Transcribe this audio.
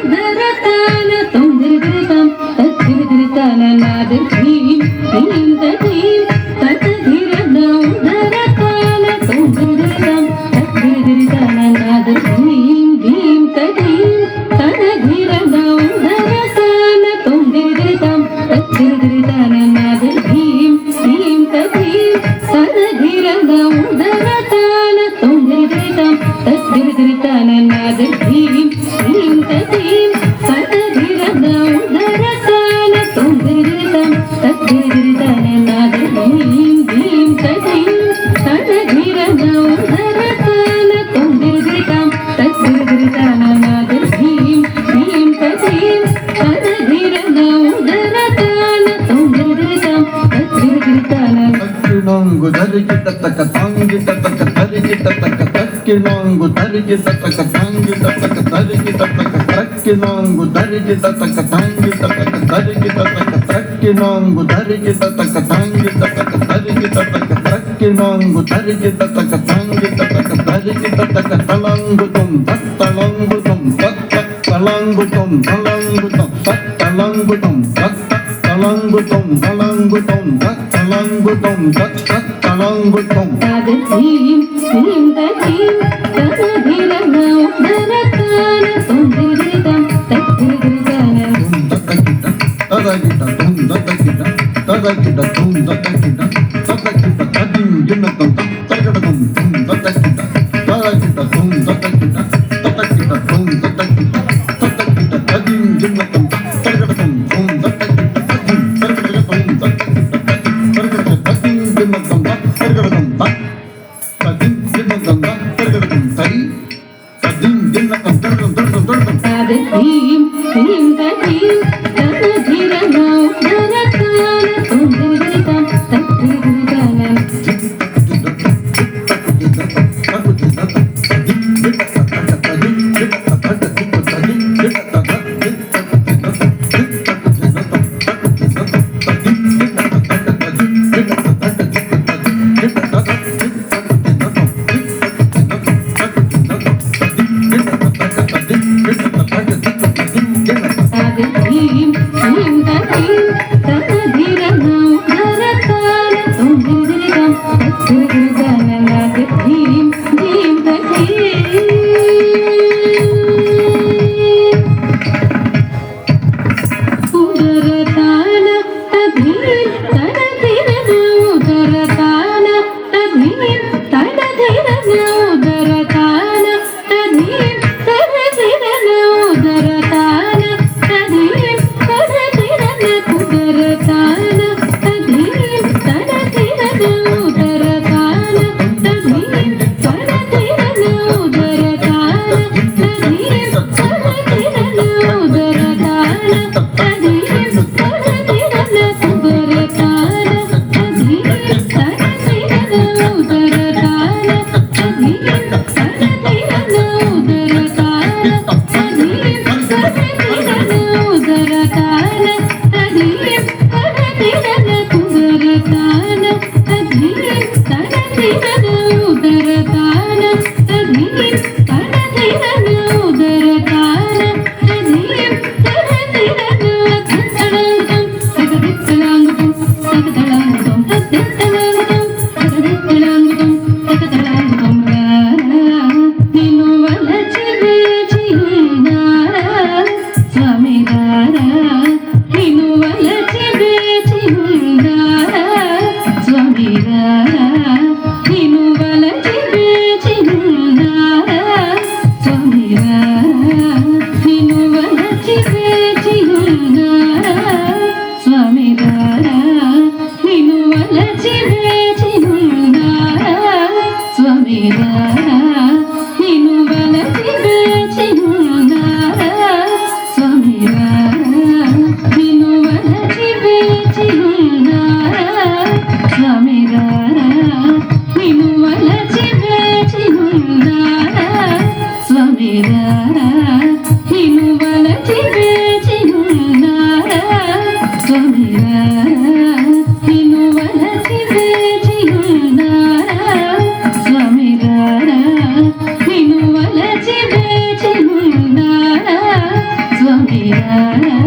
ಉದರತಾನ ತುಂದಿರಿತಾಂ ತತ್ತಿರಿತಾನ ನಾದ ಧೀಂ ಧೀಂ ತಧೀಂ ತತಧಿರನ ಉದರತಾನ ತುಂದಿರಿತಾಂ ತತ್ತಿರಿತಾನ ನಾದ ಧೀಂ ಧೀಂ ತಧೀಂ ತನಧಿರನ ಉದರತಾನ ತುಂದಿರಿತಾಂ ತತ್ತಿರಿತಾನ ನಾದ ಧೀಂ ಧೀಂ ತಧೀಂ ತನಧಿರನ ಉದರತಾನ ತುಂದಿರಿತಾಂ ತತ್ತಿರಿತಾನ ನಾದ ಧೀಂ ಧೀಂ ತಧೀಂ ತನಧಿರನ ಉದರತಾನ ತುಂದಿರಿತಾಂ ತತ್ತಿರಿತಾನ ನಾದ ಧೀಂ ಧೀಂ ತಧೀಂ ತನಧಿರನ ಉದರತಾನ ತುಂದಿರಿತಾಂ ತತ್ತಿರಿತಾನ ನಾದ ಧೀಂ ಧೀಂ ತಧೀಂ ತನಧಿರನ ಉದರತಾನ ತುಂದಿರಿತಾಂ ತತ್ತಿರಿತಾನ ತಕ್ಕಿಣಂಗು ಧರಿಗಿಟ ತಕ ತಂಗಿಟ ತಕ ಧರಿಗಿಟ ತಕ ತಕ್ಕಿಣಂಗು ಧರಿಗಿಟ ತಕ ತಂಗಿಟ ತಕ ಧರಿಗಿಟ ತಕ ತಕ್ಕಿಣಂಗು ಧರಿಗಿಟ ತಕ ತಂಗಿಟ ತಕ ಧರಿಗಿಟ ತಕ ತಕ್ಕಿಣಂಗು ಧರಿಗಿಟ ತಕ ತಂಗಿಟ ತಕ ಧರಿಗಿಟ ತಕ ತಕ್ಕಿಣಂಗು ಧರಿಗಿಟ ತಕ ತಂಗಿಟ ತಕ ಧರಿಗಿಟ ತಕ ತಲಂಗು ತುಂ ತತ್ತಲಂಗು ತುಂ ತತ್ತ ತಲಂಗು ತುಂ ತಲಂಗು ತುಂ ತತ್ತಲಂಗು ತುಂ ತತ್ತ ತಲಂಗು ತುಂ ತಲಂಗು ತುಂ ತತ್ತಲಂಗು ತುಂ ತತ್ತ ತಲಂಗು ತುಂ ನಾದ ಧೀಂ ಧೀಂ ತಧೀಂ ತನಧಿರನ ಉದರತಾನ ತುಂದಿರಿತಾಂ ತತ್ತಿರಿತಾನ ತದಗಿಟ ತದಗಿಟ ತುಂ ತದಗಿಟ ತದಗಿಟ ತುಂ ತದಗಿಟ ತದಗಿಟ ತದಿಂ ಜಿನ್ನತಂ ತದಗಿಟ ತುಂ ತದಗಿಟ ತದಗಿಟ ತುಂ ತದಗಿಟ ತದಗಿಟ ತುಂ ತದಗಿಟ ತದಗಿಟ ತದಿಂ ಜಿನ್ನತಂ ತದಗಿಟ ತುಂ ತದಗಿಟ ತದಿಂ ತದಗಿಟ ತುಂ ತದಗಿಟ ತದಗಿಟ ತದಿಂ ಜಿನ್ನತಂ ತದಗಿಟ ತುಂ ತದಿಂ ಜಿನ್ನತಂ ತದಗಿಟ ತುಂ ತೈ ತದಿಂ ಜಿನ್ನತಂ ತದಗಿಟ ತುಂ ನಾದ ಧೀಂ ಧೀಂ ತಧೀಂ ತನಧಿರನ ಉದರತಾನ ತುಂದಿರಿತಾಂ ತತ್ತಿರಿತಾನ ನಾದ ಧೀಂ తాన